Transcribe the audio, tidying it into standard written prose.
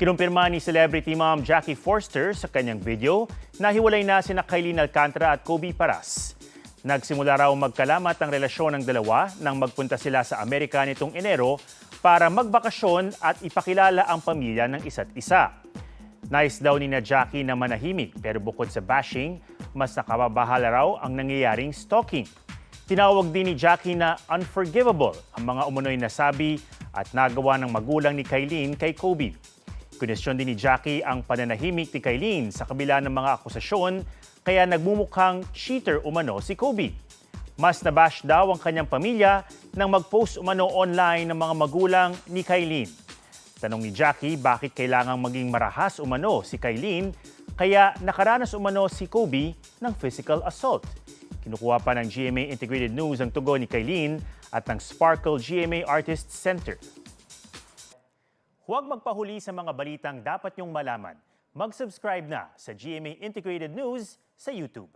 Kinumpirma ni celebrity mom Jackie Forster sa kanyang video na hiwalay na sina Kylene Alcantara at Kobe Paras. Nagsimula raw magkalamat ang relasyon ng dalawa nang magpunta sila sa Amerika nitong Enero para magbakasyon at ipakilala ang pamilya ng isa't isa. Nais daw ni na Jackie na manahimik pero bukod sa bashing, mas nakababahala raw ang nangyayaring stalking. Tinawag din ni Jackie na unforgivable ang mga umunoy nasabi at nagawa ng magulang ni Kylene kay Kobe. Kunesyon din ni Jackie ang pananahimik ni Kylene sa kabila ng mga akusasyon kaya nagmumukhang cheater umano si Kobe. Mas nabash daw ang kanyang pamilya nang mag-post umano online ng mga magulang ni Kylene. Tanong ni Jackie bakit kailangang maging marahas umano si Kylene kaya nakaranas umano si Kobe ng physical assault. Kinukuha pa ng GMA Integrated News ang tugon ni Kylene at ng Sparkle GMA Artists Center. Huwag magpahuli sa mga balitang dapat niyong malaman. Mag-subscribe na sa GMA Integrated News sa YouTube.